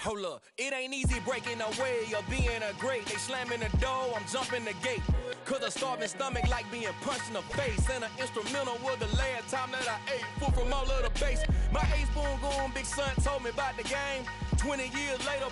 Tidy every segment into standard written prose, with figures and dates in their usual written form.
Hold up, it ain't easy breaking away or being a great. They slamming the door, I'm jumping the gate. Cause a starving stomach like being punched in the face. And an instrumental was the last time that I ate. Food from all of the base. My ace boom going big son told me about the game. 20 years later,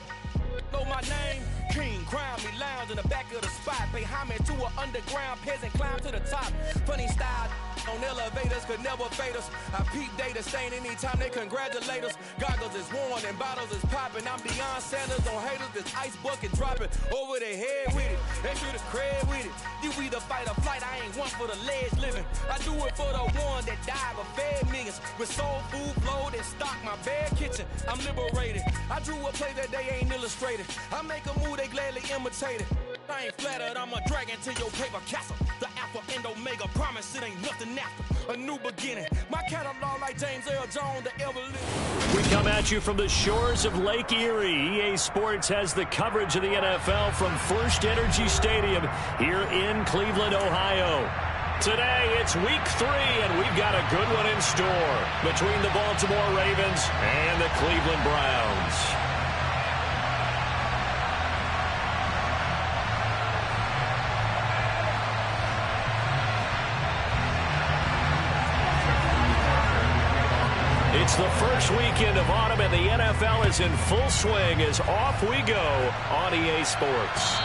know my name. King, crown me, lounge in the back of the spot. Pay homage to an underground peasant, climb to the top. Funny style on elevators could never fade us. I peep data stain anytime they congratulate us. Goggles is worn and bottles is popping. I'm Deion Sanders on haters, this ice bucket dropping over their head with it. Extra the cred with it. You either fight or flight, I ain't one for the ledge living. I do it for the one that died but fed millions. With soul food flowed and stock my bare kitchen. I'm liberated. I drew a play that they ain't illustrated. I make a move they gladly imitate it. I ain't flattered, I'm a dragon to your paper castle. The Alpha and Omega, promise it ain't nothing after. A new beginning. My catalog like James Earl Jones, the ever living. We come at you from the shores of Lake Erie. EA Sports has the coverage of the NFL from First Energy Stadium here in Cleveland, Ohio. Today, it's week 3, and we've got a good one in store between the Baltimore Ravens and the Cleveland Browns. It's the first weekend of autumn, and the NFL is in full swing as off we go on EA Sports.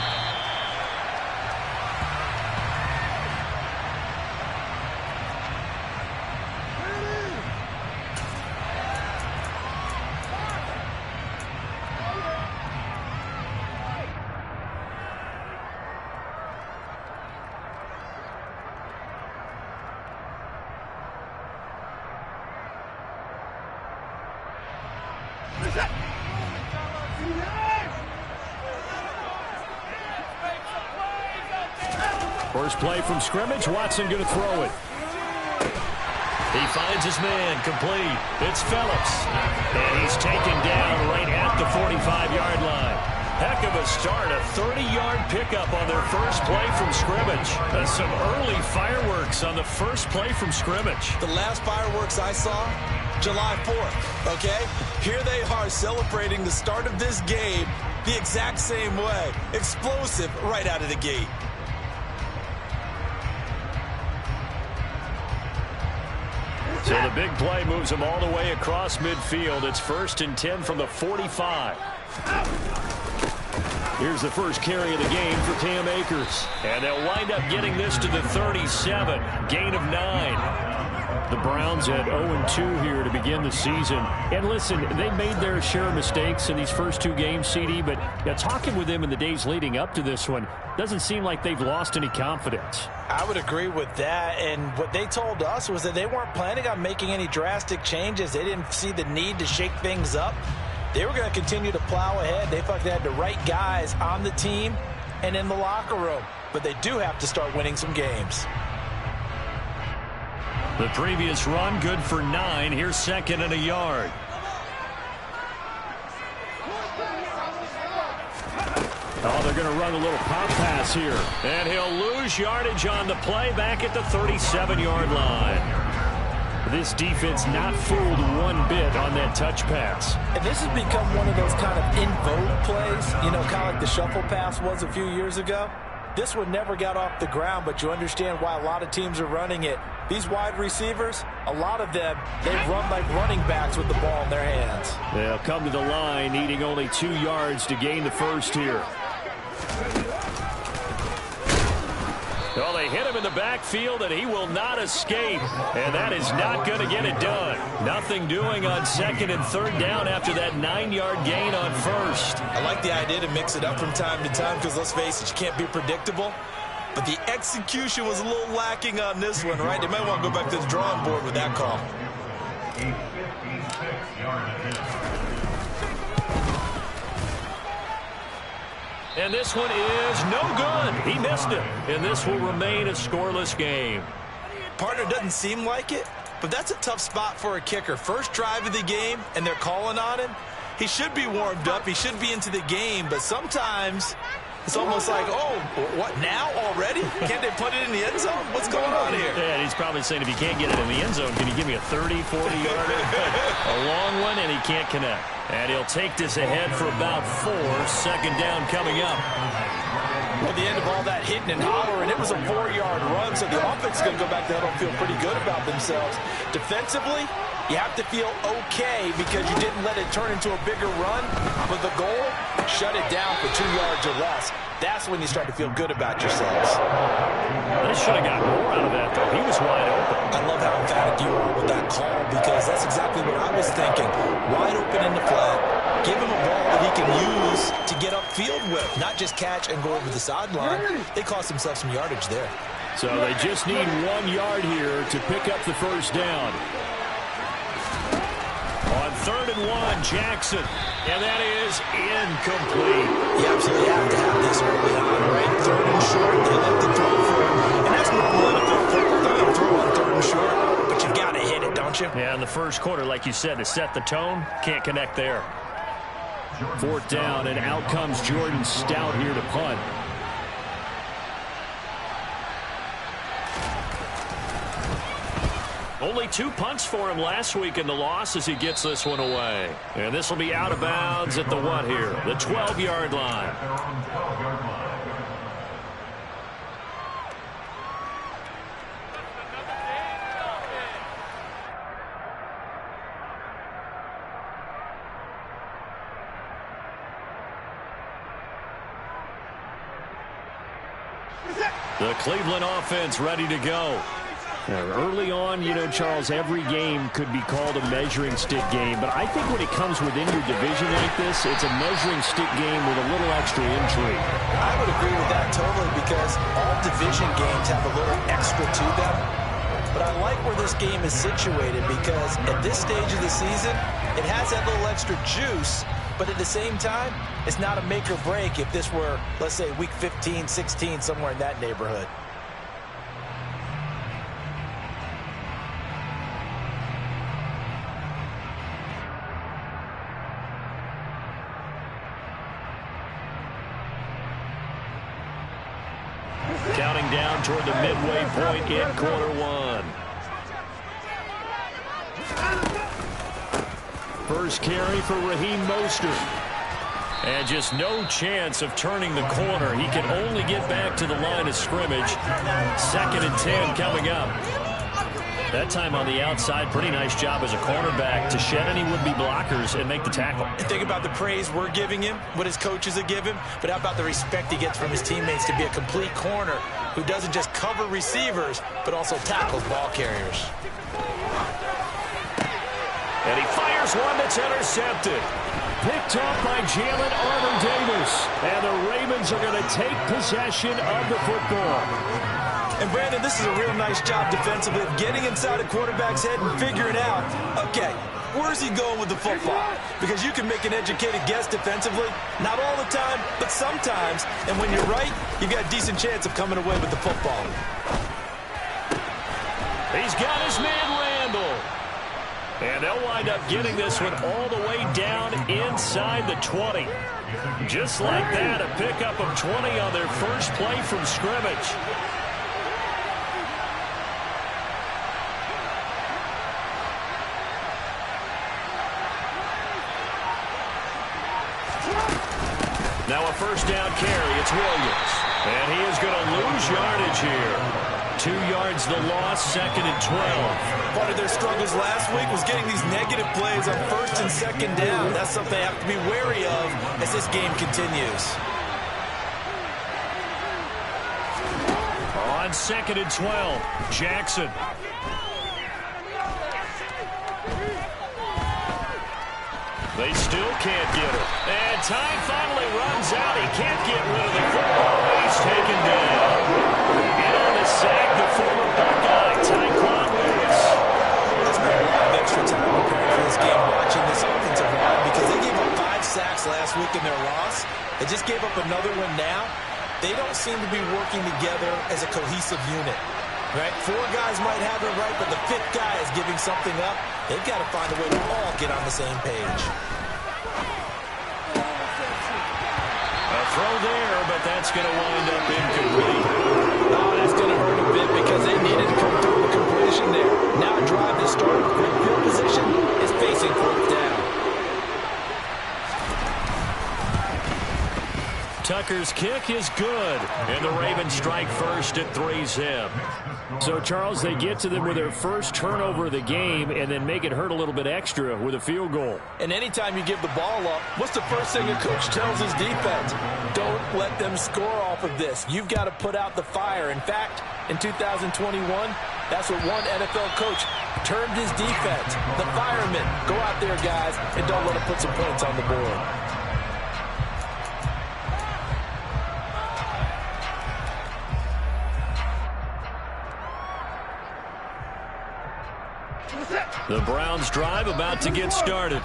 First play from scrimmage. Watson going to throw it. He finds his man, complete. It's Phillips. And he's taken down right at the 45-yard line. Heck of a start, a 30-yard pickup on their first play from scrimmage. That's some early fireworks on the first play from scrimmage. The last fireworks I saw, July 4th, okay? Here they are celebrating the start of this game the exact same way. Explosive right out of the gate. So the big play moves them all the way across midfield. It's 1st and 10 from the 45. Here's the first carry of the game for Cam Akers. And they'll wind up getting this to the 37. Gain of 9. The Browns at 0-2 here to begin the season. And listen, they made their share of mistakes in these first 2 games, CD, but talking with them in the days leading up to this one, doesn't seem like they've lost any confidence. I would agree with that, and what they told us was that they weren't planning on making any drastic changes. They didn't see the need to shake things up. They were going to continue to plow ahead. They thought they had the right guys on the team and in the locker room, but they do have to start winning some games. The previous run, good for 9. Here's 2nd and a yard. Oh, they're going to run a little pop pass here. And he'll lose yardage on the play back at the 37-yard line. This defense not fooled one bit on that touch pass. And this has become one of those kind of in vogue plays, you know, kind of like the shuffle pass was a few years ago. This one never got off the ground, but you understand why a lot of teams are running it. These wide receivers, a lot of them, they run like running backs with the ball in their hands. They'll come to the line, needing only 2 yards to gain the first here. Well, they hit him in the backfield, and he will not escape. And that is not going to get it done. Nothing doing on 2nd and 3rd down after that 9-yard gain on 1st. I like the idea to mix it up from time to time because, let's face it, you can't be predictable. But the execution was a little lacking on this one, right? They might want to go back to the drawing board with that call. And this one is no good. He missed it. And this will remain a scoreless game. Partner, doesn't seem like it, but that's a tough spot for a kicker. First drive of the game, and they're calling on him. He should be warmed up. He should be into the game, but sometimes It's almost like, oh, what, now already? Can't they put it in the end zone? What's going on here? Yeah, and he's probably saying, if you can't get it in the end zone, can you give me a 30, 40-yarder? A long one, and he can't connect. And he'll take this ahead for about 4. Second down coming up. At the end of all that hitting and hollering, it was a 4-yard run, so the offense is going to go back to huddle and feel pretty good about themselves. Defensively, you have to feel okay because you didn't let it turn into a bigger run. But the goal, shut it down for 2 yards or less. That's when you start to feel good about yourselves. They should have got more out of that, though. He was wide open. I love how emphatic you are with that call because that's exactly what I was thinking. Wide open in the flat. Give him a ball that he can use to get upfield with, not just catch and go over the sideline. They cost themselves some yardage there. So they just need 1 yard here to pick up the first down. On 3rd and 1, Jackson. And that is incomplete. You absolutely have to have this early on, right? 3rd and short, they let the throw for it. And that's normal NFL football. They're going to throw on 3rd and short, but you've got to hit it, don't you? Yeah, in the first quarter, like you said, to set the tone, can't connect there. 4th down, and out comes Jordan Stout here to punt. Only 2 punts for him last week in the loss as he gets this one away. And this will be out of bounds at the what here? The 12-yard line. The Cleveland offense ready to go. Early on, you know, Charles, every game could be called a measuring stick game. But I think when it comes within your division like this, it's a measuring stick game with a little extra intrigue. I would agree with that totally because all division games have a little extra to them. But I like where this game is situated because at this stage of the season, it has that little extra juice. But at the same time, it's not a make or break if this were, let's say, week 15, 16, somewhere in that neighborhood. Counting down toward the midway point in quarter 1. First carry for Raheem Mostert. And just no chance of turning the corner. He can only get back to the line of scrimmage. 2nd and 10 coming up. That time on the outside, pretty nice job as a cornerback to shed any would-be blockers and make the tackle. Think about the praise we're giving him, what his coaches are giving, but how about the respect he gets from his teammates to be a complete corner who doesn't just cover receivers, but also tackles ball carriers. And he fires one that's intercepted. Picked up by Jalen Armour-Davis. And the Ravens are going to take possession of the football. And, Brandon, this is a real nice job defensively of getting inside a quarterback's head and figuring out, okay, where's he going with the football? Because you can make an educated guess defensively. Not all the time, but sometimes. And when you're right, you've got a decent chance of coming away with the football. He's got his man, Randall. And they'll wind up getting this one all the way down inside the 20. Just like that, a pickup of 20 on their first play from scrimmage. Now a first down carry. It's Williams. And he is going to lose yardage here. 2 yards the loss, 2nd and 12. Part of their struggles last week was getting these negative plays on 1st and 2nd down. That's something they have to be wary of as this game continues. On 2nd and 12, Jackson. They still can't get it. And time finally runs out. He can't get rid of the football. He's taken down. And on the sack, the former Buckeye, Tyquan Lewis. There's been a lot of extra time preparing for this game watching this offensive line because they gave up 5 sacks last week in their loss. They just gave up another one now. They don't seem to be working together as a cohesive unit. Right? 4 guys might have it right, but the 5th guy is giving something up. They've got to find a way to all get on the same page. A throw there, but that's going to wind up incomplete. Oh, that's going to hurt a bit because they needed to come through with a completion there. Now a drive that started with great field position is facing fourth down. Tucker's kick is good, and the Ravens strike first at 3-zip. So, Charles, they get to them with their first turnover of the game and then make it hurt a little bit extra with a field goal. And anytime you give the ball up, what's the first thing a coach tells his defense? Don't let them score off of this. You've got to put out the fire. In fact, in 2021, that's what one NFL coach termed his defense. The firemen. Go out there, guys, and don't let them put some points on the board. The Browns drive about to get started.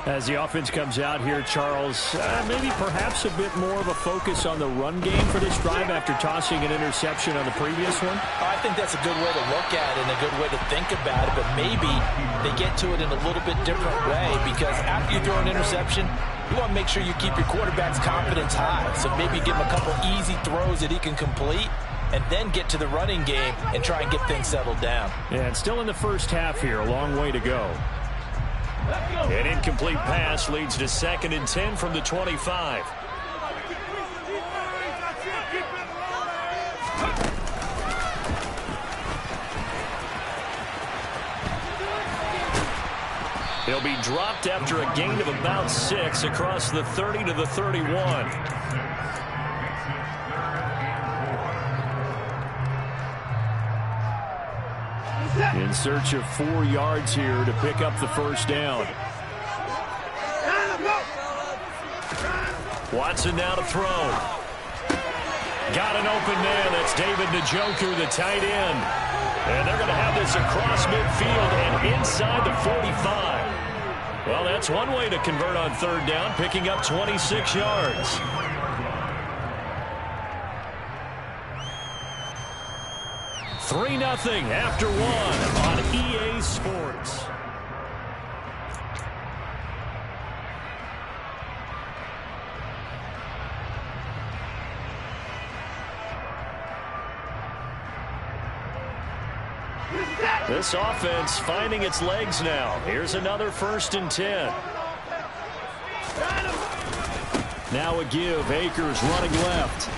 As the offense comes out here, Charles, maybe perhaps a bit more of a focus on the run game for this drive after tossing an interception on the previous one? I think that's a good way to look at it and a good way to think about it, but maybe they get to it in a little bit different way because after you throw an interception, you want to make sure you keep your quarterback's confidence high. So maybe give him a couple easy throws that he can complete and then get to the running game and try and get things settled down. Yeah, and still in the first half here, a long way to go. An incomplete pass leads to 2nd and 10 from the 25. He'll be dropped after a gain of about 6 across the 30 to the 31. In search of 4 yards here to pick up the first down. Watson now to throw. Got an open man. That's David Njoku, the tight end. And they're going to have this across midfield and inside the 45. Well, that's one way to convert on 3rd down, picking up 26 yards. Three 3-0 after 1 on EA Sports. This offense finding its legs now. Here's another 1st and 10. Now a give. Akers running left.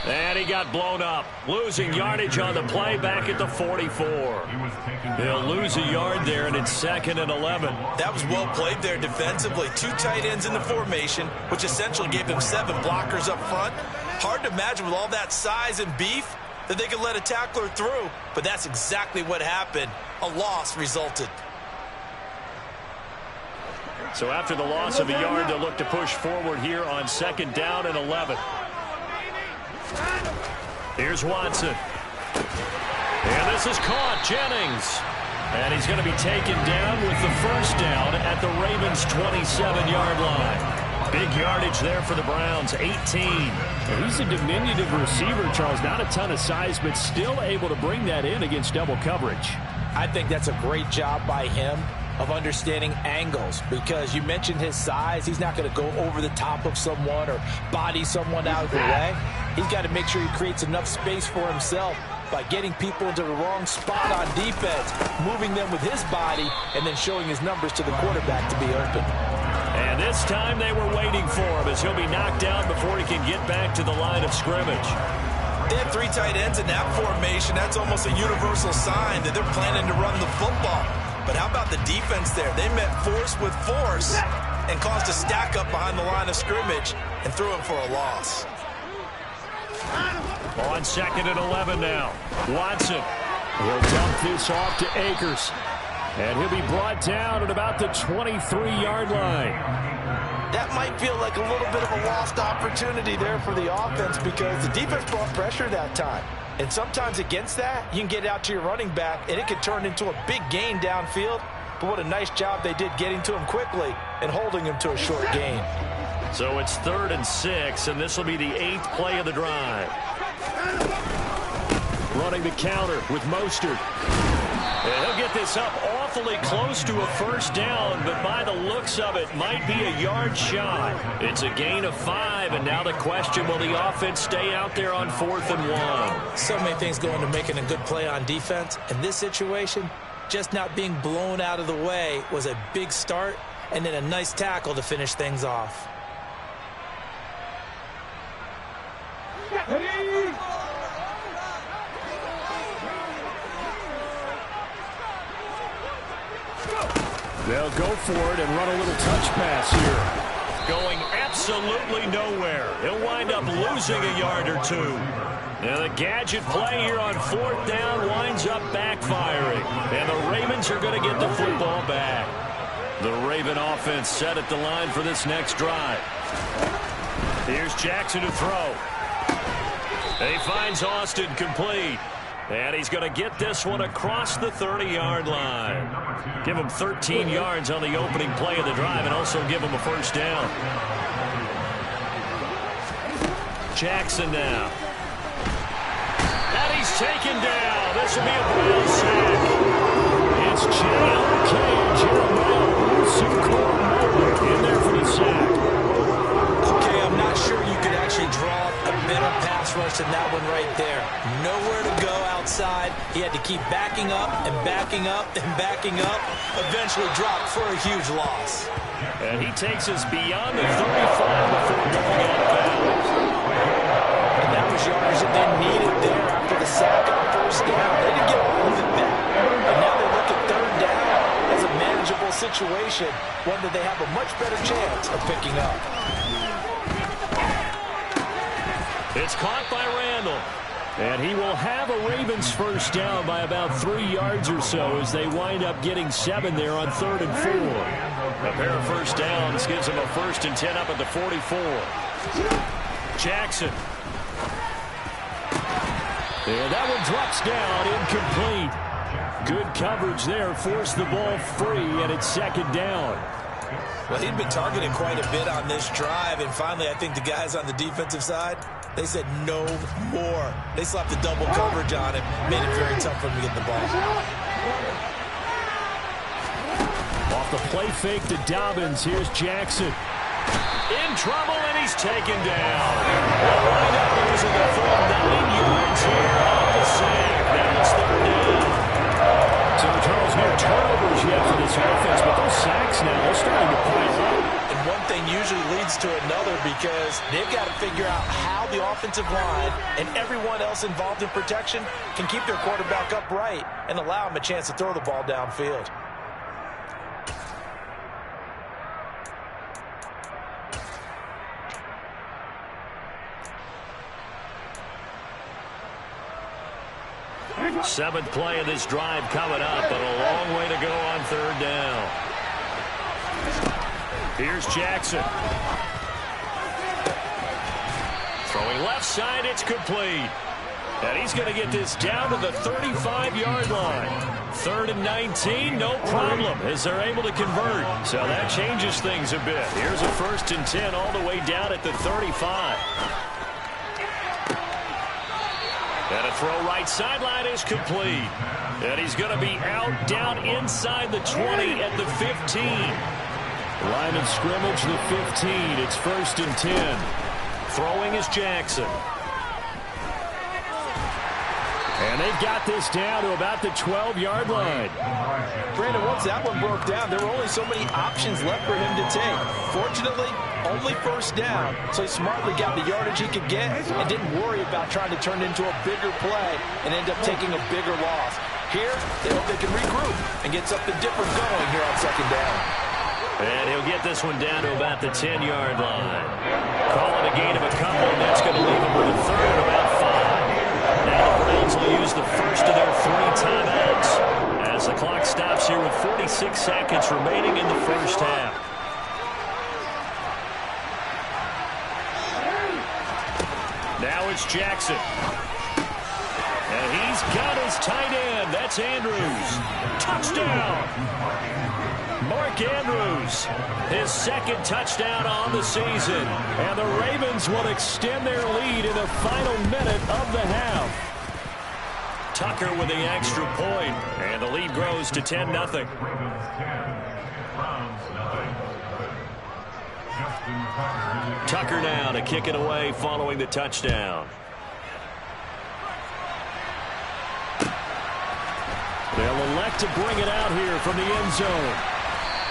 And he got blown up. Losing yardage on the play back at the 44. They'll lose a yard there, and it's 2nd and 11. That was well played there defensively. 2 tight ends in the formation, which essentially gave them 7 blockers up front. Hard to imagine with all that size and beef that they could let a tackler through, but that's exactly what happened. A loss resulted. So after the loss of a yard, they'll look to push forward here on 2nd down and 11. Here's Watson. And this is caught. Jennings. And he's going to be taken down with the first down at the Ravens' 27-yard line. Big yardage there for the Browns, 18. Well, he's a diminutive receiver, Charles. Not a ton of size, but still able to bring that in against double coverage. I think that's a great job by him of understanding angles, because you mentioned his size. He's not going to go over the top of someone or body someone out of the way. He's got to make sure he creates enough space for himself by getting people into the wrong spot on defense, moving them with his body, and then showing his numbers to the quarterback to be open. And this time they were waiting for him as he'll be knocked down before he can get back to the line of scrimmage. They have 3 tight ends in that formation. That's almost a universal sign that they're planning to run the football. But how about the defense there? They met force with force and caused a stack up behind the line of scrimmage and threw him for a loss. On 2nd and 11 now. Watson. He'll dump this off to Akers. And he'll be brought down at about the 23-yard line. That might feel like a little bit of a lost opportunity there for the offense, because the defense brought pressure that time. And sometimes against that, you can get out to your running back, and it could turn into a big gain downfield. But what a nice job they did getting to him quickly and holding him to a short gain. So it's 3rd and 6, and this will be the 8th play of the drive. Running the counter with Mostert. And he'll get this up off awfully close to a first down, but by the looks of it, might be a yard shy. It's a gain of 5, and now the question, will the offense stay out there on 4th and 1? So many things go into making a good play on defense. In this situation, just not being blown out of the way was a big start, and then a nice tackle to finish things off. They'll go for it and run a little touch pass here. Going absolutely nowhere. He'll wind up losing a yard or 2. Now the gadget play here on 4th down winds up backfiring. And the Ravens are going to get the football back. The Raven offense set at the line for this next drive. Here's Jackson to throw. He finds Austin complete. And he's going to get this one across the 30-yard line. Give him 13 yards on the opening play of the drive and also give him a first down. Jackson now. And he's taken down. This will be a Brown sack. It's Jeremiah in there for the sack. Okay, I'm not sure you could actually draw a better pass rush than that one right there. Nowhere to go outside. He had to keep backing up and backing up and backing up. Eventually dropped for a huge loss. And he takes us beyond the 35 before going out of bounds. And that was yardage that they needed there after the sack on first down. They didn't get all of it back. And now they look at third down as a manageable situation, one that they have a much better chance of picking up. It's caught by Randall. And he will have a Ravens first down by about 3 yards or so as they wind up getting 7 there on 3rd and 4. A pair of first downs gives him a 1st and 10 up at the 44. Jackson. And that one drops down, incomplete. Good coverage there, forced the ball free, and it's 2nd down. Well, he'd been targeted quite a bit on this drive, and finally I think the guys on the defensive side, they said no more. They slapped the double coverage on him, made it very tough for him to get the ball. Off the play fake to Dobbins, here's Jackson. In trouble, and he's taken down. They'll wind up losing the full 9 yards here on the sack. Now it's 3rd down. So, Charles, no turnovers yet for this offense, but those sacks now, they're starting to pile up. And one thing usually leads to another because they've got to figure out how the offensive line and everyone else involved in protection can keep their quarterback upright and allow him a chance to throw the ball downfield. Seventh play of this drive coming up, but a long way to go on 3rd down. Here's Jackson. Throwing left side, it's complete. And he's going to get this down to the 35-yard line. 3rd and 19, no problem, as they're able to convert. So that changes things a bit. Here's a 1st and 10 all the way down at the 35. And a throw right sideline is complete. And he's going to be out down inside the 20 at the 15. Line of scrimmage, the 15. It's 1st and 10. Throwing is Jackson. And they've got this down to about the 12-yard line. Brandon, once that one broke down, there were only so many options left for him to take. Fortunately, only first down, so he smartly got the yardage he could get and didn't worry about trying to turn it into a bigger play and end up taking a bigger loss. Here, they hope they can regroup and get something different going here on 2nd down. And he'll get this one down to about the 10-yard line. Call it a gain of a couple, and that's going to leave him with a 3rd and about 5. Now the Browns will use the first of their 3 timeouts as the clock stops here with 46 seconds remaining in the first half. Now it's Jackson. And he's got his tight end. That's Andrews. Touchdown! Mark Andrews, his 2nd touchdown on the season. And the Ravens will extend their lead in the final minute of the half. Tucker with the extra point, and the lead grows to 10-0. Tucker now to kick it away following the touchdown. They'll elect to bring it out here from the end zone.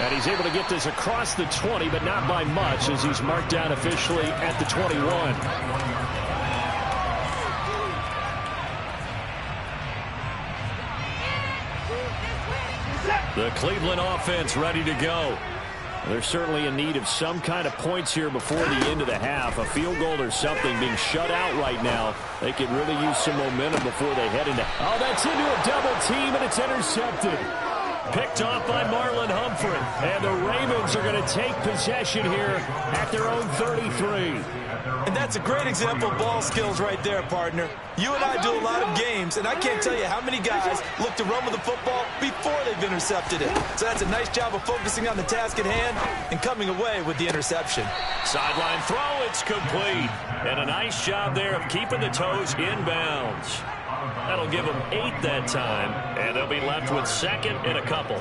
And he's able to get this across the 20, but not by much, as he's marked down officially at the 21. The Cleveland offense ready to go. They're certainly in need of some kind of points here before the end of the half. A field goal or something, being shut out right now. They could really use some momentum before they head into... Oh, that's into a double team, and it's intercepted. Picked off by Marlon Humphrey. And the Ravens are going to take possession here at their own 33. And that's a great example of ball skills right there, partner. You and I do a lot of games, and I can't tell you how many guys look to run with the football before they've intercepted it. So that's a nice job of focusing on the task at hand and coming away with the interception. Sideline throw, it's complete. And a nice job there of keeping the toes inbounds. That'll give them 8 that time, and they'll be left with second and a couple.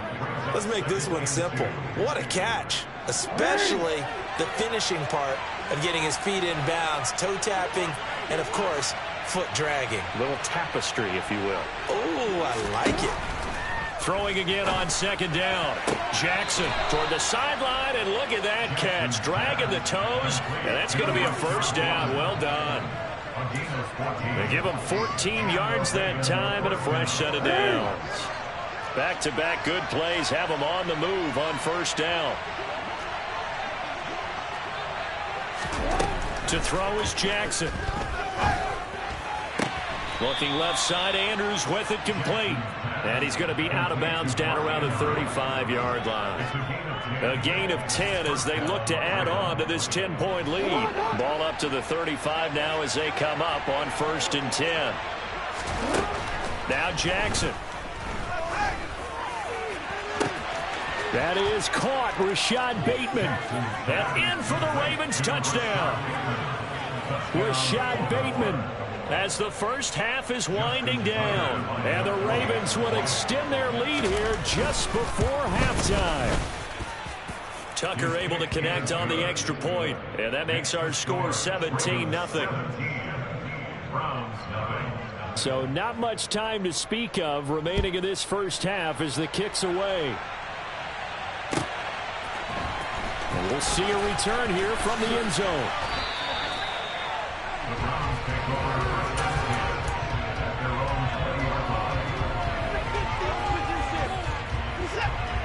Let's make this one simple. What a catch, especially the finishing part of getting his feet in bounds, toe tapping, and of course, foot dragging. A little tapestry, if you will. Oh, I like it. Throwing again on second down. Jackson toward the sideline, and look at that catch. Dragging the toes, and that's going to be a first down. Well done. They give him 14 yards that time and a fresh set of downs. Back-to-back good plays have him on the move on first down. To throw is Jackson. Looking left side, Andrews with it complete. And he's going to be out of bounds down around the 35-yard line. A gain of 10 as they look to add on to this 10-point lead. Ball up to the 35 now as they come up on 1st and 10. Now Jackson. That is caught. Rashad Bateman. And in for the Ravens touchdown. Rashad Bateman as the first half is winding down. And the Ravens will extend their lead here just before halftime. Tucker able to connect on the extra point. And that makes our score 17-0. So not much time to speak of remaining in this first half as the kick's away. And we'll see a return here from the end zone.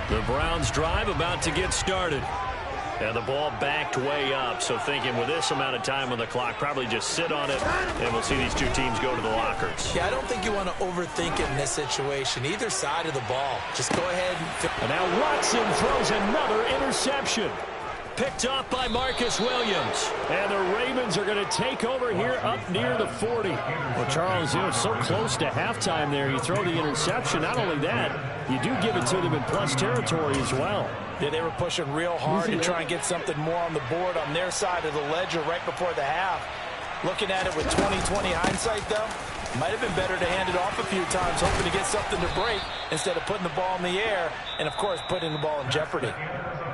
The Browns drive about to get started. And the ball backed way up. So thinking with this amount of time on the clock, probably just sit on it, and we'll see these two teams go to the lockers. Yeah, I don't think you want to overthink it in this situation. Either side of the ball. Just go ahead and now Watson throws another interception. Picked off by Marcus Williams. And the Ravens are going to take over here up near the 40. Well, Charles, you know, so close to halftime there. You throw the interception. Not only that, you do give it to them in plus territory as well. Yeah, they were pushing real hard to try and get something more on the board on their side of the ledger right before the half. Looking at it with 20/20 hindsight, though, might have been better to hand it off a few times, hoping to get something to break instead of putting the ball in the air and, of course, putting the ball in jeopardy.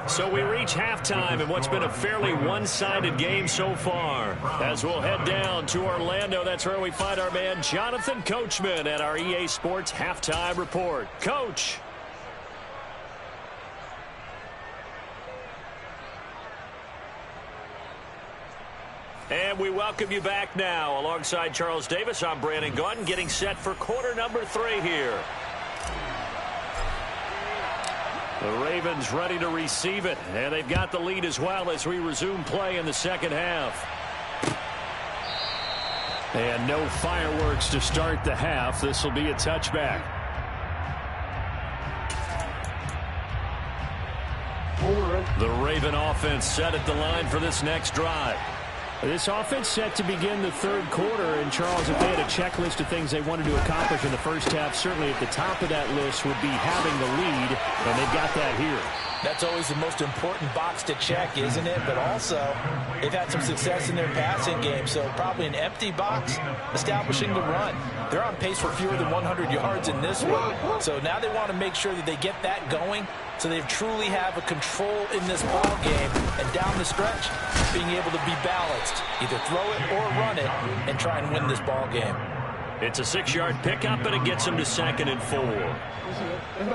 So we reach halftime in what's been a fairly one-sided game so far. As we'll head down to Orlando, that's where we find our man Jonathan Coachman at our EA Sports Halftime Report. Coach. And we welcome you back now. Alongside Charles Davis, I'm Brandon Gaudin, getting set for quarter number 3 here. The Ravens ready to receive it, and they've got the lead as well as we resume play in the second half. And no fireworks to start the half. This will be a touchback. The Raven offense set at the line for this next drive. This offense set to begin the third quarter, and Charles, if they had a checklist of things they wanted to accomplish in the first half, certainly at the top of that list would be having the lead, and they've got that here. That's always the most important box to check, isn't it? But also, they've had some success in their passing game, so probably an empty box establishing the run. They're on pace for fewer than 100 yards in this one. So now they want to make sure that they get that going so they truly have a control in this ball game. And down the stretch, being able to be balanced, either throw it or run it, and try and win this ball game. It's a 6-yard pickup, and it gets him to 2nd and 4.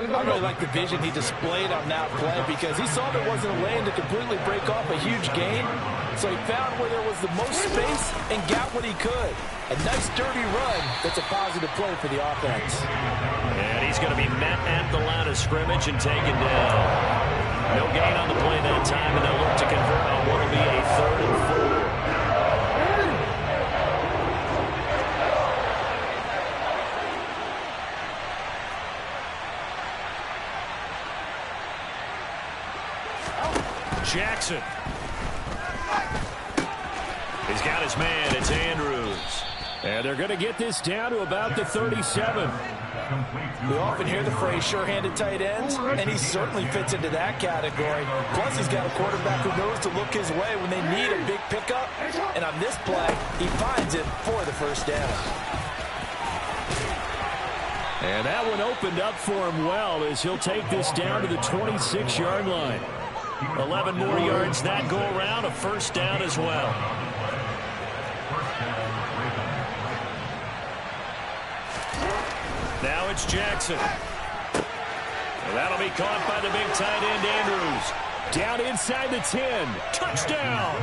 I really like the vision he displayed on that play because he saw there wasn't a lane to completely break off a huge gain. So he found where there was the most space and got what he could. A nice, dirty run that's a positive play for the offense. And he's going to be met at the line of scrimmage and taken down. No gain on the play that time, and they'll look to convert on what will be a 3rd and 4. Jackson. He's got his man. It's Andrews. And they're going to get this down to about the 37. We often hear the phrase sure-handed tight ends, and he certainly fits into that category. Plus, he's got a quarterback who knows to look his way when they need a big pickup. And on this play, he finds it for the first down. And that one opened up for him well as he'll take this down to the 26-yard line. 11 more yards that go around, a first down as well. Now it's Jackson. And that'll be caught by the big tight end, Andrews. Down inside the 10. Touchdown!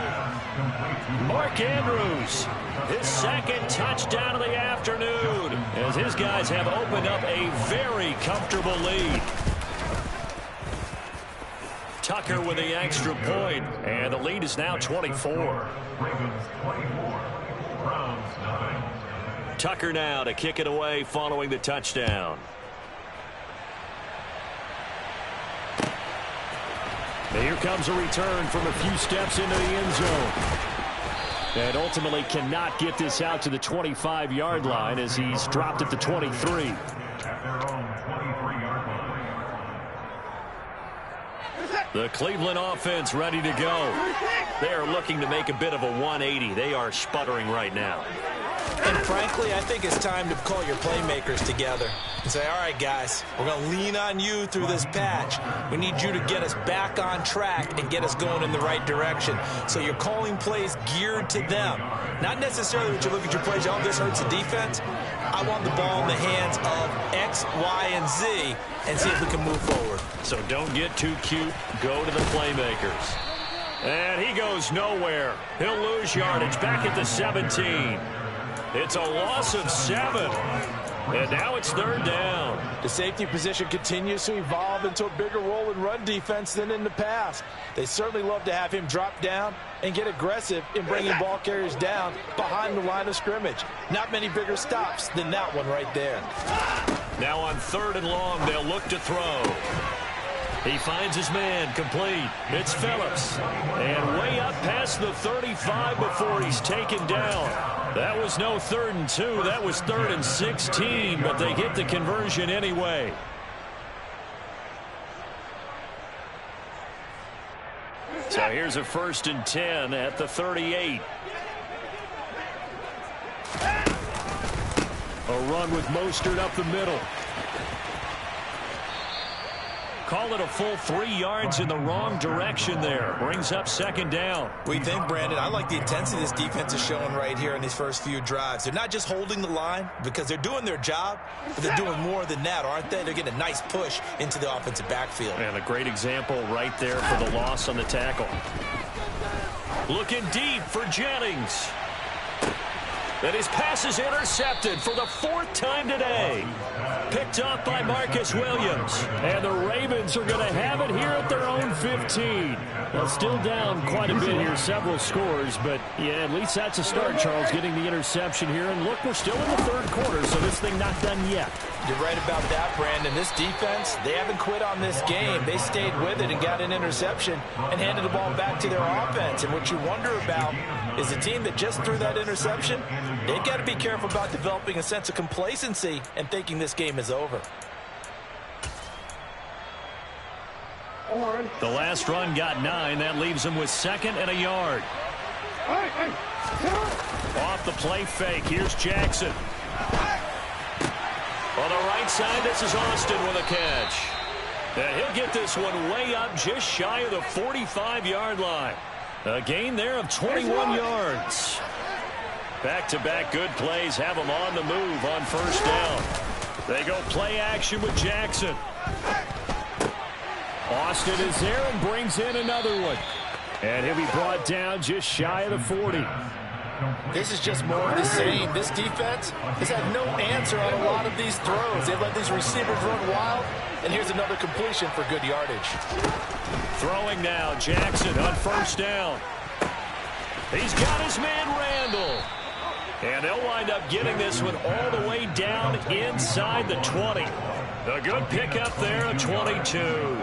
Mark Andrews, his 2nd touchdown of the afternoon, as his guys have opened up a very comfortable lead. Tucker with the extra point, and the lead is now 24. Tucker now to kick it away following the touchdown. Here comes a return from a few steps into the end zone. And ultimately cannot get this out to the 25-yard line as he's dropped at the 23. The Cleveland offense ready to go. They are looking to make a bit of a 180. They are sputtering right now. And frankly, I think it's time to call your playmakers together and say, all right, guys, we're going to lean on you through this patch. We need you to get us back on track and get us going in the right direction. So you're calling plays geared to them. Not necessarily when you look at your plays, oh, this hurts the defense. I want the ball in the hands of X, Y, and Z and see if we can move forward. So don't get too cute. Go to the playmakers. And he goes nowhere. He'll lose yardage back at the 17. It's a loss of 7. And now it's 3rd down. The safety position continues to evolve into a bigger role in run defense than in the past. They certainly love to have him drop down and get aggressive in bringing ball carriers down behind the line of scrimmage. Not many bigger stops than that one right there. Now on 3rd and long, they'll look to throw. He finds his man, complete. It's Phillips. And way up past the 35 before he's taken down. That was no 3rd and 2. That was 3rd and 16, but they get the conversion anyway. So here's a 1st and 10 at the 38. A run with Mostert up the middle. Call it a full 3 yards in the wrong direction there. Brings up 2nd down. What do you think, Brandon? I like the intensity this defense is showing right here in these first few drives. They're not just holding the line because they're doing their job, but they're doing more than that, aren't they? They're getting a nice push into the offensive backfield. And a great example right there for the loss on the tackle. Looking deep for Jennings. And his pass is intercepted for the 4th time today. Picked off by Marcus Williams. And the Ravens are going to have it here at their own 15. Well, still down quite a bit here, several scores. But, yeah, at least that's a start, Charles, getting the interception here. And, look, we're still in the 3rd quarter, so this thing not done yet. You're right about that, Brandon. This defense, they haven't quit on this game. They stayed with it and got an interception and handed the ball back to their offense. And what you wonder about is the team that just threw that interception, they've got to be careful about developing a sense of complacency and thinking this game is over. The last run got 9. That leaves him with 2nd and a yard. Off the play fake. Here's Jackson. On the right side, this is Austin with a catch. And he'll get this one way up just shy of the 45-yard line. A gain there of 21 yards. Back-to-back good plays have them on the move on first down. They go play action with Jackson. Austin is there and brings in another one. And he'll be brought down just shy of the 40. This is just more of the same. This defense has had no answer on a lot of these throws. They've let these receivers run wild, and here's another completion for good yardage. Throwing now, Jackson on first down. He's got his man Randall. And they'll wind up getting this one all the way down inside the 20. A good pickup there at 22.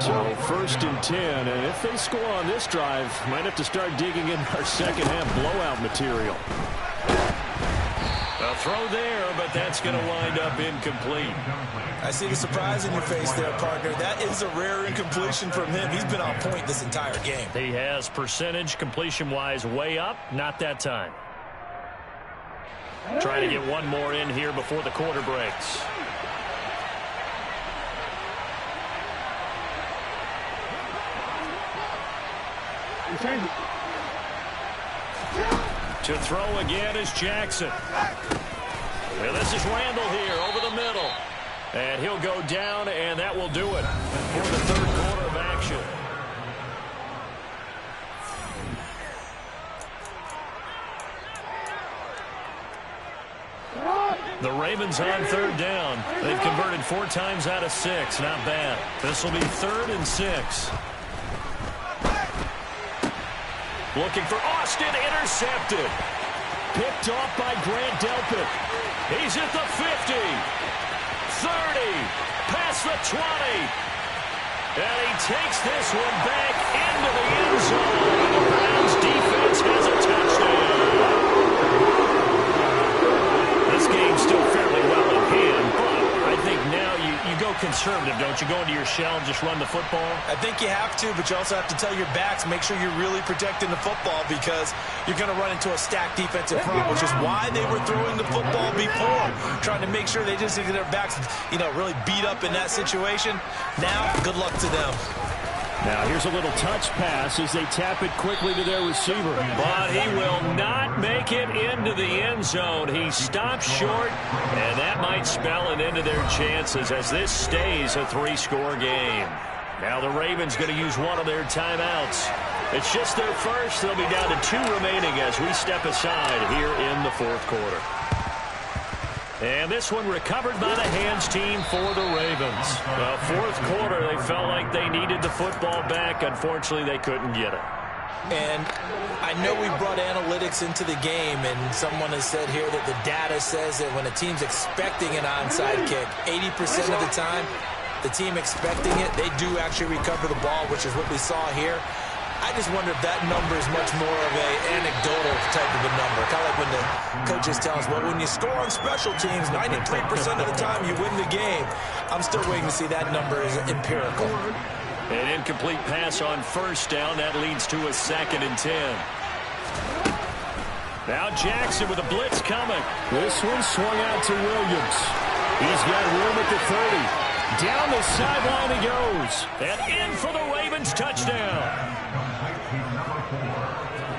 So 1st and 10, and if they score on this drive, might have to start digging in our second half blowout material. A throw there, but that's going to wind up incomplete. I see the surprise in your face there, partner. That is a rare incompletion from him. He's been on point this entire game. He has percentage completion-wise way up, not that time. Trying to get one more in here before the quarter breaks. To throw again is Jackson. Well, this is Randall here over the middle. And he'll go down, and that will do it for the third quarter of action. The Ravens on third down. They've converted 4 times out of 6. Not bad. This will be 3rd and 6. Looking for Austin, intercepted. Picked off by Grant Delpit. He's at the 50, 30, past the 20. And he takes this one back into the end zone. The Browns defense has a touchdown. This game's still fairly well in hand, but I think now you go conservative, don't you? Go into your shell and just run the football? I think you have to, but you also have to tell your backs, make sure you're really protecting the football because you're going to run into a stacked defensive front, which is why they were throwing the football before, trying to make sure they just get their backs, really beat up in that situation. Now, good luck to them. Now here's a little touch pass as they tap it quickly to their receiver. But he will not make it into the end zone. He stops short, and that might spell an end to their chances as this stays a 3-score game. Now the Ravens going to use one of their timeouts. It's just their first. They'll be down to 2 remaining as we step aside here in the 4th quarter. And this one recovered by the hands team for the Ravens. The 4th quarter, they felt like they needed the football back. Unfortunately, they couldn't get it. And I know we brought analytics into the game, and someone has said here that the data says that when a team's expecting an onside kick, 80% of the time, the team expecting it, they do actually recover the ball, which is what we saw here. I just wonder if that number is much more of an anecdotal type of a number. Kind of like when the coaches tell us, well, when you score on special teams, 93% of the time you win the game. I'm still waiting to see that number is empirical. An incomplete pass on first down. That leads to a 2nd and 10. Now Jackson with a blitz coming. This one swung out to Williams. He's got room at the 30. Down the sideline he goes. And in for the Ravens touchdown.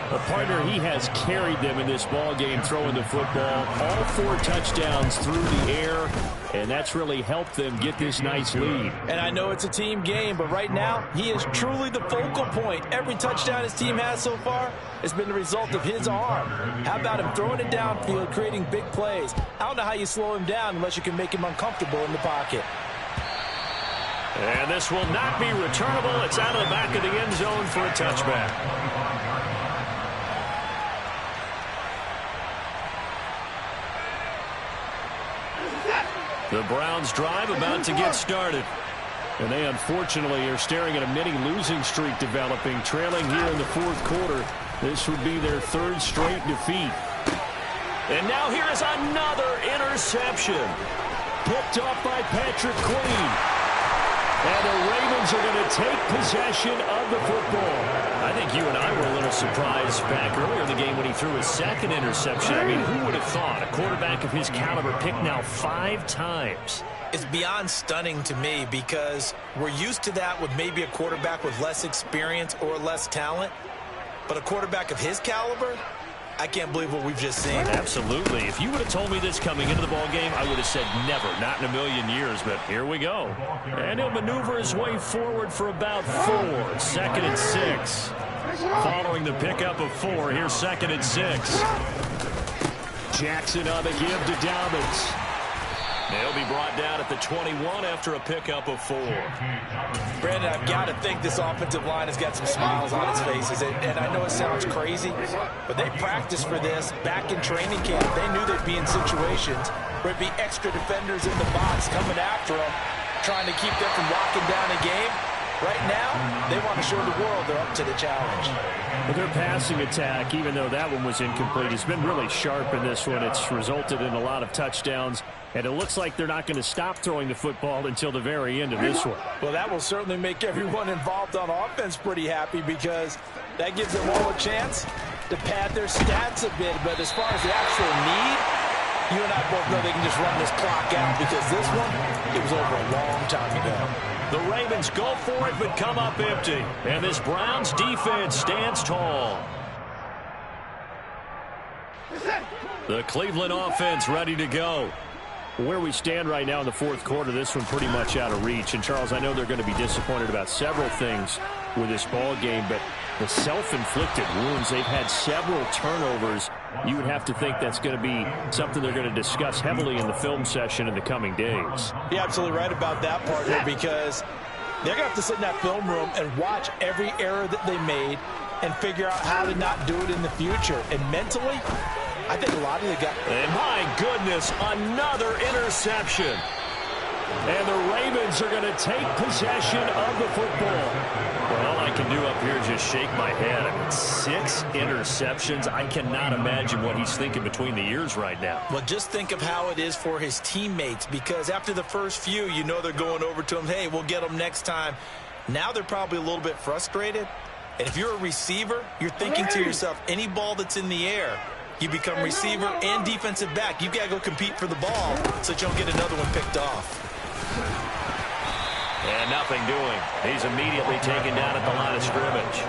A partner, he has carried them in this ball game throwing the football. All 4 touchdowns through the air, and that's really helped them get this nice lead. And I know it's a team game, but right now, he is truly the focal point. Every touchdown his team has so far has been the result of his arm. How about him throwing it downfield, creating big plays? I don't know how you slow him down unless you can make him uncomfortable in the pocket. And this will not be returnable. It's out of the back of the end zone for a touchback. The Browns drive about to get started. And they unfortunately are staring at a mini losing streak developing, trailing here in the 4th quarter. This would be their 3rd straight defeat. And now here is another interception. Picked off by Patrick Queen. And the Ravens are going to take possession of the football. I think you and I were a little surprised back earlier in the game when he threw his second interception. I mean, who would have thought a quarterback of his caliber picked now 5 times? It's beyond stunning to me because we're used to that with maybe a quarterback with less experience or less talent. But a quarterback of his caliber, I can't believe what we've just seen. Absolutely. If you would have told me this coming into the ball game, I would have said never, not in a million years. But here we go. And he'll maneuver his way forward for about 4. 2nd and 6. Following the pickup of 4, here's 2nd and 6. Jackson on the give to Dobbins. They'll be brought down at the 21 after a pickup of 4. Brandon, I've got to think this offensive line has got some smiles on its faces. And I know it sounds crazy, but they practiced for this back in training camp. They knew they'd be in situations where it'd be extra defenders in the box coming after them, trying to keep them from locking down a game. Right now, they want to show the world they're up to the challenge. Well, their passing attack, even though that one was incomplete, has been really sharp in this one. It's resulted in a lot of touchdowns, and it looks like they're not going to stop throwing the football until the very end of this one. Well, that will certainly make everyone involved on offense pretty happy because that gives them all a chance to pad their stats a bit. But as far as the actual need, you and I both know they can just run this clock out because this one, it was over a long time ago. The Ravens go for it but come up empty. And this Browns defense stands tall. The Cleveland offense ready to go. Where we stand right now in the 4th quarter, this one pretty much out of reach. And, Charles, I know they're going to be disappointed about several things with this ball game, but the self-inflicted wounds, they've had several turnovers. You would have to think that's going to be something they're going to discuss heavily in the film session in the coming days. You're absolutely right about that, partner, because they're going to have to sit in that film room and watch every error that they made and figure out how to not do it in the future. And mentally, I think a lot of the guys... And my goodness, another interception. And the Ravens are going to take possession of the football. Well, all I can do up here is just shake my head. I mean, 6 interceptions. I cannot imagine what he's thinking between the ears right now. Well, just think of how it is for his teammates, because after the first few, you know they're going over to him, hey, we'll get them next time. Now they're probably a little bit frustrated. And if you're a receiver, you're thinking to yourself, any ball that's in the air, you become receiver and defensive back. You've got to go compete for the ball so that you don't get another one picked off. And nothing doing. He's immediately taken down at the line of scrimmage.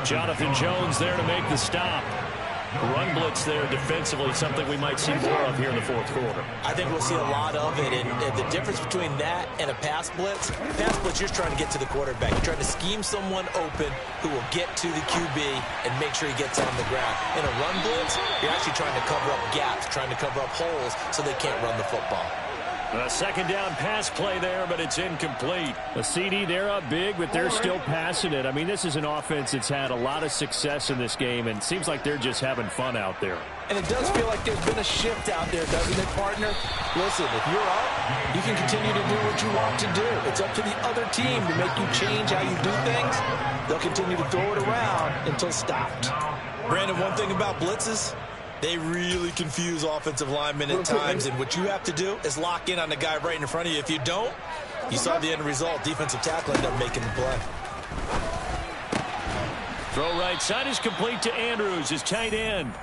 Jonathan Jones there to make the stop. Run blitz there defensively, something we might see more of here in the 4th quarter. I think we'll see a lot of it, and the difference between that and a pass blitz, you're trying to get to the quarterback. You're trying to scheme someone open who will get to the QB and make sure he gets on the ground. In a run blitz, you're actually trying to cover up gaps, trying to cover up holes so they can't run the football. A 2nd down pass play there, but it's incomplete. The CD, they're up big, but they're still passing it. I mean, this is an offense that's had a lot of success in this game, and it seems like they're just having fun out there. And it does feel like there's been a shift out there, doesn't it, partner? Listen, if you're up, you can continue to do what you want to do. It's up to the other team to make you change how you do things. They'll continue to throw it around until stopped. Brandon, one thing about blitzes, they really confuse offensive linemen at times, and what you have to do is lock in on the guy right in front of you. If you don't, you saw the end result. Defensive tackle ended up making the play. Throw right side is complete to Andrews, his tight end.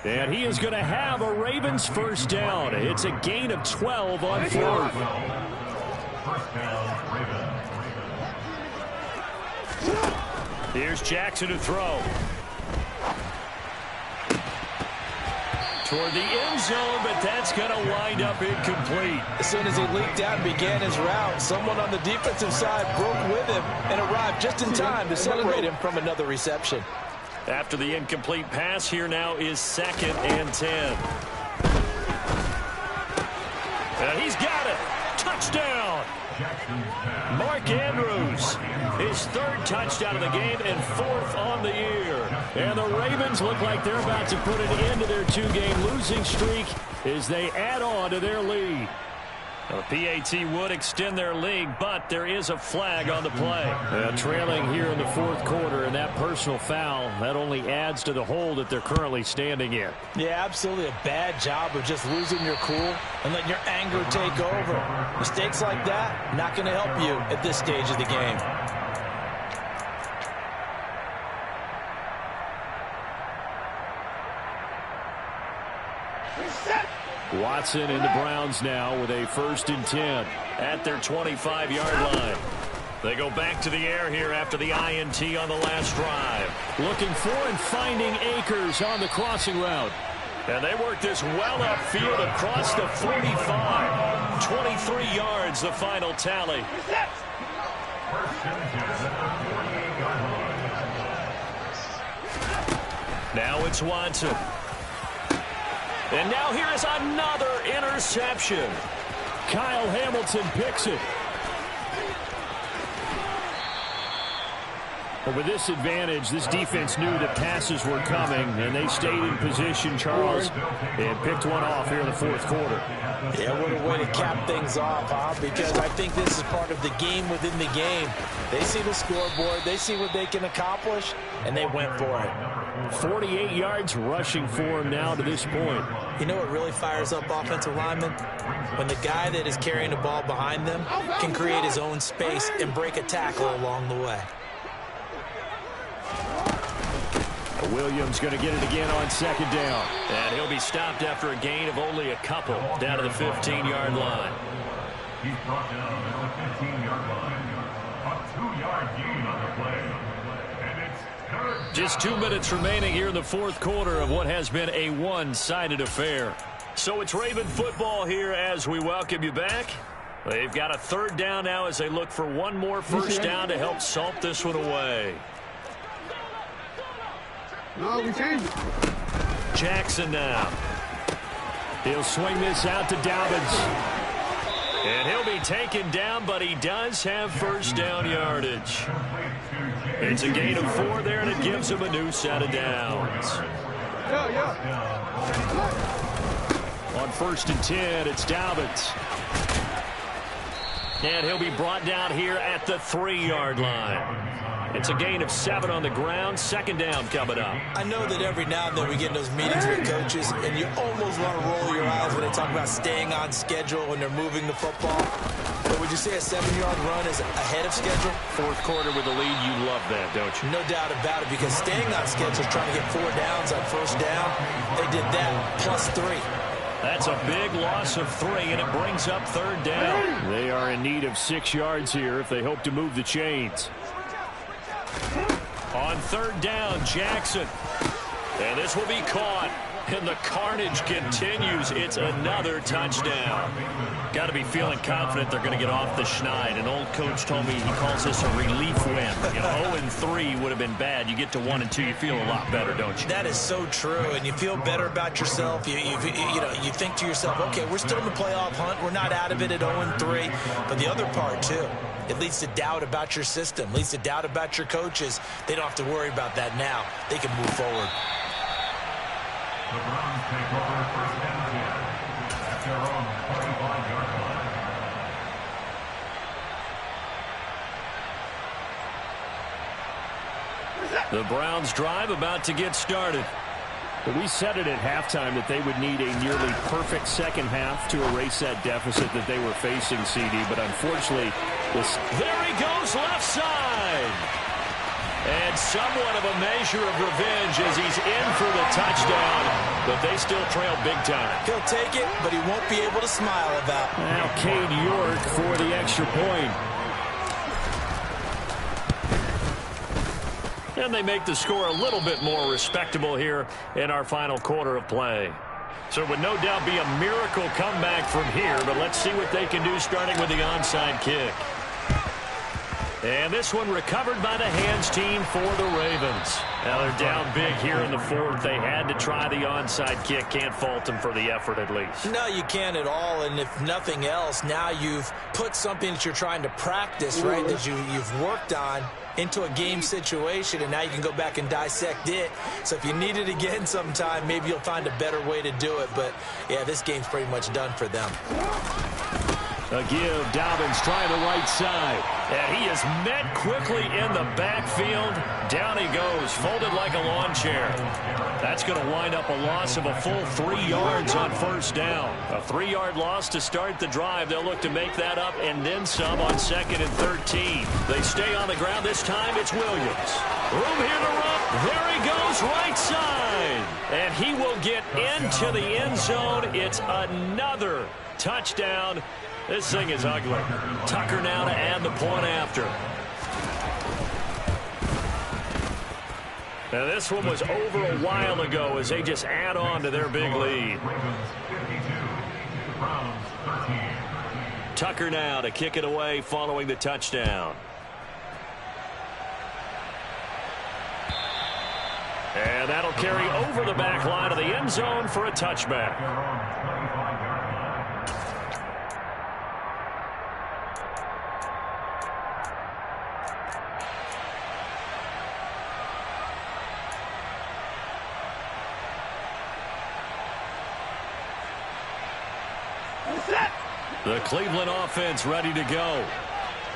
And he is going to have a Ravens 1st down. It's a gain of 12 on 4th. Here's Jackson to throw. Toward the end zone, but that's going to wind up incomplete. As soon as he leaked out and began his route, someone on the defensive side broke with him and arrived just in time to separate him from another reception. After the incomplete pass, here now is 2nd and 10. He's got it. Touchdown. Mark Andrews, his 3rd touchdown of the game and 4th on the year. And the Ravens look like they're about to put an end to their 2-game losing streak as they add on to their lead. The PAT would extend their lead, but there is a flag on the play. Trailing here in the fourth quarter, and that personal foul, that only adds to the hole that they're currently standing in. Yeah, absolutely a bad job of just losing your cool and letting your anger take over. Mistakes like that, not going to help you at this stage of the game. Watson and the Browns now with a 1st and 10 at their 25-yard line. They go back to the air here after the INT on the last drive. Looking for and finding Akers on the crossing route. And they work this well upfield across the 45. 23 yards, the final tally. Now it's Watson. And now here is another interception. Kyle Hamilton picks it. But with this advantage, this defense knew that passes were coming, and they stayed in position, Charles, and picked one off here in the fourth quarter. Yeah, what a way to cap things off, huh? Because I think this is part of the game within the game. They see the scoreboard, they see what they can accomplish, and they went for it. 48 yards rushing for him now to this point. You know what really fires up offensive linemen? When the guy that is carrying the ball behind them can create his own space and break a tackle along the way. Williams going to get it again on 2nd down. And he'll be stopped after a gain of only a couple down to the 15-yard line. He's brought down at the 15-yard line. A 2-yard gain on the play. And it's third down. Just 2 minutes remaining here in the fourth quarter of what has been a one-sided affair. So it's Raven football here as we welcome you back. They've got a 3rd down now as they look for one more first down to help salt this one away. No, we changed it. Jackson now. He'll swing this out to Dobbins. And he'll be taken down, but he does have first down yardage. It's a gain of 4 there, and it gives him a new set of downs. On 1st and 10, it's Dobbins. And he'll be brought down here at the 3-yard line. It's a gain of 7 on the ground. 2nd down coming up. I know that every now and then we get in those meetings with coaches, and you almost want to roll your eyes when they talk about staying on schedule when they're moving the football. But would you say a 7-yard run is ahead of schedule? Fourth quarter with the lead, you love that, don't you? No doubt about it, because staying on schedule, trying to get 4 downs on first down, they did that plus 3. That's a big loss of 3, and it brings up 3rd down. They are in need of 6 yards here if they hope to move the chains. On 3rd down, Jackson. And this will be caught. And the carnage continues. It's another touchdown. Got to be feeling confident they're going to get off the schneid. An old coach told me he calls this a relief win. You know, 0-3 would have been bad. You get to 1-2, you feel a lot better, don't you? That is so true, and you feel better about yourself. You think to yourself, okay, we're still in the playoff hunt. We're not out of it at 0-3. But the other part, too, it leads to doubt about your system, leads to doubt about your coaches. They don't have to worry about that now. They can move forward. The Browns take over 1st and 10 at their own 25-yard line. The Browns drive about to get started. But we said it at halftime that they would need a nearly perfect second half to erase that deficit that they were facing, CD. But unfortunately, there he goes left side. And somewhat of a measure of revenge as he's in for the touchdown. But they still trail big time. He'll take it, but he won't be able to smile about it. Now Cade York for the extra point. And they make the score a little bit more respectable here in our final quarter of play. So it would no doubt be a miracle comeback from here, but let's see what they can do starting with the onside kick. And this one recovered by the hands team for the Ravens. Now they're down big here in the fourth. They had to try the onside kick. Can't fault them for the effort at least. No, you can't at all. And if nothing else, now you've put something that you're trying to practice, right, that you've worked on into a game situation, and now you can go back and dissect it. So if you need it again sometime, maybe you'll find a better way to do it. But, yeah, this game's pretty much done for them. A give, Dobbins trying the right side. And he is met quickly in the backfield. Down he goes, folded like a lawn chair. That's going to wind up a loss of a full 3 yards on first down. A 3-yard loss to start the drive. They'll look to make that up and then some on 2nd and 13. They stay on the ground. This time it's Williams. Room here to run. There he goes, right side. And he will get into the end zone. It's another touchdown. This thing is ugly. Tucker now to add the point after. Now this one was over a while ago as they just add on to their big lead. Tucker now to kick it away following the touchdown. And that'll carry over the back line of the end zone for a touchback. The Cleveland offense ready to go.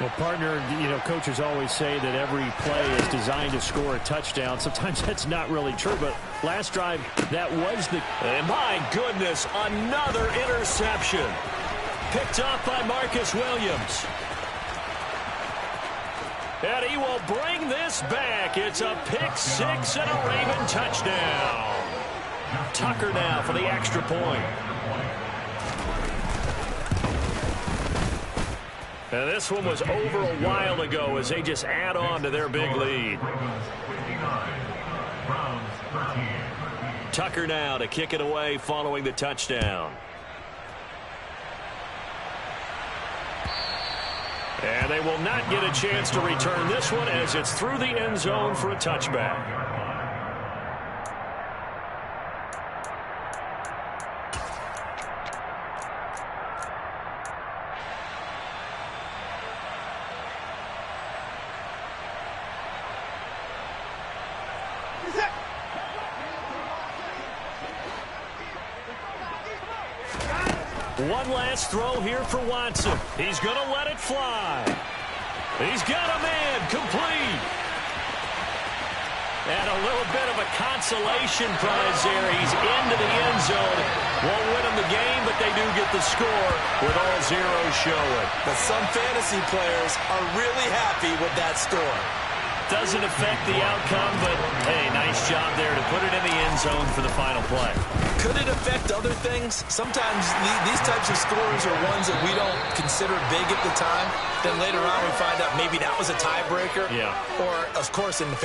Well, partner, coaches always say that every play is designed to score a touchdown. Sometimes that's not really true, but last drive, that was the... And my goodness, another interception. Picked up by Marcus Williams. And he will bring this back. It's a pick six and a Raven touchdown. Tucker now for the extra point. And this one was over a while ago as they just add on to their big lead. Tucker now to kick it away following the touchdown. And they will not get a chance to return this one as it's through the end zone for a touchback. One last throw here for Watson. He's going to let it fly. He's got a man complete. And a little bit of a consolation prize there. He's into the end zone. Won't win him the game, but they do get the score with all zeros showing. But some fantasy players are really happy with that score. Doesn't affect the outcome, but, hey, nice job there to put it in the end zone for the final play. Could it affect other things? Sometimes these types of scores are ones that we don't consider big at the time. Then later on we find out maybe that was a tiebreaker. Yeah. Or, of course, in the